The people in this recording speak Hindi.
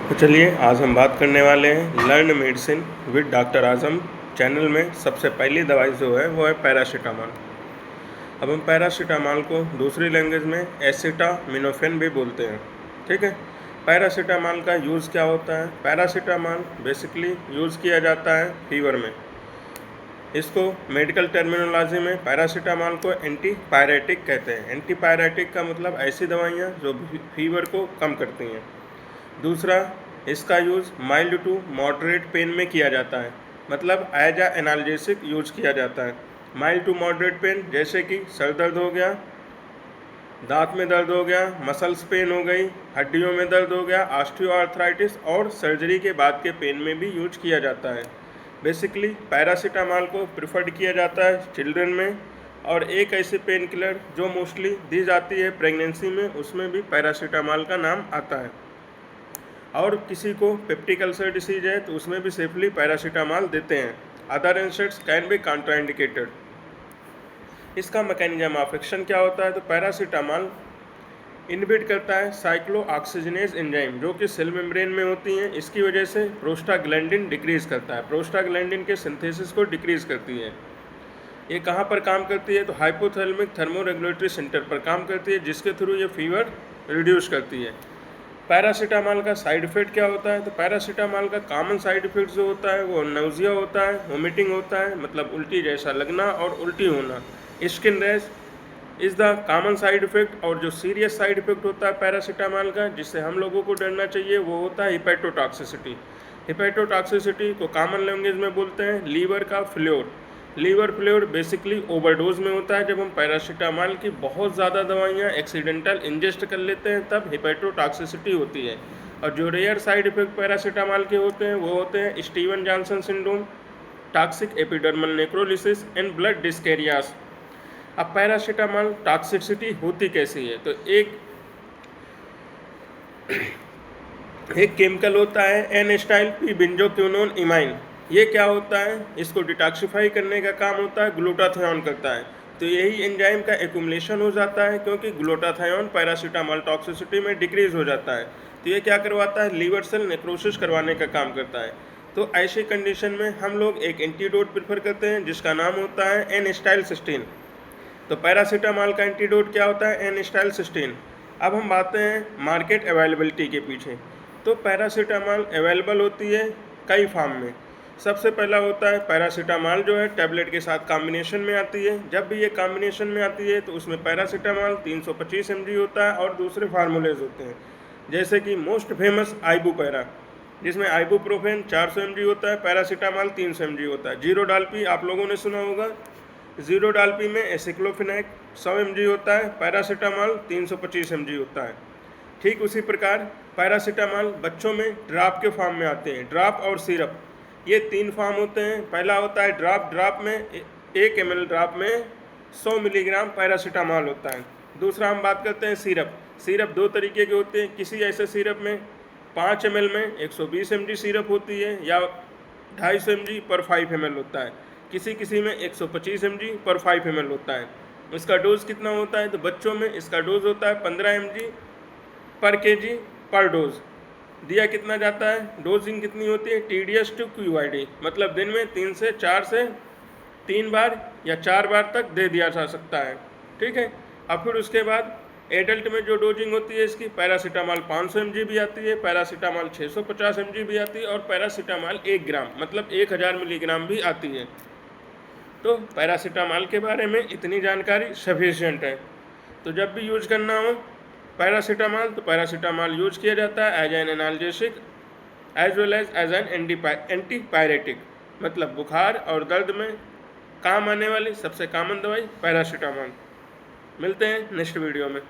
तो चलिए आज हम बात करने वाले हैं learn medicine with doctor Azam channel में सबसे पहली दवाई जो है वो है पैरासीटामॉल। अब हम पैरासीटामॉल को दूसरी लैंग्वेज में एसिटामिनोफेन भी बोलते हैं। ठीक है, पैरासीटामॉल का यूज़ क्या होता है? पैरासीटामॉल बेसिकली यूज़ किया जाता है फीवर में। इसको मेडिकल टर्मिनोलॉजी में पैरासीटामॉल को एंटीपायरेटिक कहते हैं। एंटीपायरेटिक का मतलब ऐसी दवाइयाँ जो फीवर को कम करती हैं। दूसरा, इसका use mild to moderate pain में किया जाता है, मतलब एज अ एनाल्जेसिक यूज किया जाता है। माइल्ड टू मॉडरेट पेन जैसे कि सर दर्द हो गया, दांत में दर्द हो गया, मसल्स पेन हो गई, हड्डियों में दर्द हो गया, ऑस्टियोआर्थराइटिस और सर्जरी के बाद के पेन में भी यूज किया जाता है। बेसिकली पैरासीटामॉल को प्रिफर्ड किया जाता है चिल्ड्रन में, और एक ऐसे पेन किलर जो मोस्टली दी जाती है प्रेगनेंसी में, उसमें भी पैरासीटामॉल का नाम आता है। और किसी को पेप्टिक अल्सर डिसीज है तो उसमें भी सेफली पैरासीटामॉल देते हैं। Other insects can be contraindicated. इसका मैकेनिज्म ऑफ एक्शन क्या होता है? तो पैरासीटामॉल इनहिबिट करता है साइक्लोऑक्सीजनेज एंजाइम जो कि सेल मेम्ब्रेन में होती हैं। इसकी वजह से प्रोस्टाग्लैंडिन डिक्रीज करता है, प्रोस्टाग्लैंडिन के सिंथेसिस को डिक्रीज करती है। ये कहाँ पर काम करती है? तो हाइपोथैलेमिक थर्मोरेगुलेटरी सेंटर पर काम करती है, जिसके थ्रू ये फीवर रिड्यूस करती है। पैरासीटामॉल का साइड इफेक्ट क्या होता है? तो पैरासीटामॉल का कॉमन साइड इफेक्ट जो होता है वो नौजिया होता है, वोमिटिंग होता है, मतलब उल्टी जैसा लगना और उल्टी होना। Skin rash is the common side effect. और जो सीरियस साइड इफेक्ट होता है पैरासीटामॉल का, जिससे हम लोगों को डरना चाहिए, वो होता है हिपैटोटॉक्सिसिटी। हिपैटोटॉक्सिसिटी को कॉमन लैंग्वेज में बोलते हैं लीवर का failure. Liver failure basically overdose में होता है। जब हम पैरासीटामॉल की बहुत ज़्यादा दवाइयाँ एक्सीडेंटल इंजेस्ट कर लेते हैं तब हिपैटोटॉक्सिसिटी होती है। और जो रेयर साइड इफेक्ट पैरासीटामॉल के होते हैं वो होते हैं Steven Johnson syndrome, toxic epidermal necrolysis and blood dyscrasias. अब पैरासीटामॉल टॉक्सिसिटी होती कैसी है? तो एक केमिकल होता है एन-एसिटाइल पी बेंजोक्विनोन इमाइन। ये क्या होता है? इसको डिटॉक्सिफाई करने का काम होता है ग्लूटाथियोन करता है। तो यही एंजाइम का एक्यूमुलेशन हो जाता है, क्योंकि ग्लूटाथियोन पैरासीटामॉल टॉक्सिसिटी में डिक्रीज हो जाता है। तो ये क्या करवाता है? लीवर सेल नेक्रोसिस करवाने का काम करता है। तो ऐसी कंडीशन में हम लोग एक एंटीडोट प्रेफर करते हैं जिसका नाम होता है एन-एसिटाइलसिस्टीन। तो पैरासीटामॉल का एंटीडोट क्या होता है? एन-एसिटाइलसिस्टीन। अब हम बात हैं मार्केट अवेलेबिलिटी के पीछे। तो पैरासीटामॉल अवेलेबल होती है कई फॉर्म में। सबसे पहला होता है पैरासीटामॉल जो है टैबलेट के साथ कॉम्बिनेशन में आती है। जब भी ये कॉम्बिनेशन में आती है तो उसमें पैरासीटामॉल 325 mg होता है और दूसरे फार्मूलेज होते हैं, जैसे कि मोस्ट फेमस आइबुपैरा, जिसमें आइबुप्रोफेन 400 mg होता है, पैरासीटामॉल 300 mg होता है। जीरो डाल्पी आप लोगों ने सुना होगा। जीरो डाल्पी में एसिक्लोफिनैक 100 mg होता है, पैरासीटामॉल 325 mg होता है। ठीक उसी प्रकार पैरासीटामॉल बच्चों में ड्राप के फॉर्म में आते हैं, ड्राप और सिरप, ये तीन फॉर्म होते हैं। पहला होता है ड्राप, ड्राप में 1 ml ड्राप में 100 मिलीग्राम पैरासीटामॉल होता है। दूसरा हम बात करते हैं सिरप। सिरप दो तरीके के होते हैं। किसी ऐसे सिरप में 5 ml में 120 mg सिरप होती है, या 250 mg पर 5 ml होता है। किसी में 125 mg पर 5 ml होता है। इसका डोज कितना होता है? तो बच्चों में इसका डोज होता है 15 mg पर kg पर डोज। दिया कितना जाता है? डोजिंग कितनी होती है? TDS टू QID, मतलब दिन में 3 से 3 बार या 4 बार तक दे दिया जा सकता है। ठीक है। अब फिर उसके बाद एडल्ट में जो डोजिंग होती है इसकी, पैरासीटामॉल 500 mg भी आती है, पैरासीटामॉल 650 mg भी आती है, और पैरासीटामॉल 1 ग्राम मतलब 1000 मिलीग्राम भी आती है। तो पैरासीटामॉल के बारे में इतनी जानकारी सफिशिएंट है। तो जब भी यूज करना हो पैरासीटामॉल, तो पैरासीटामॉल यूज किया जाता है as an analgesic as well as an antipyretic, मतलब बुखार और दर्द में काम आने वाली सबसे कॉमन दवाई पैरासीटामॉल। मिलते हैं नेक्स्ट वीडियो में।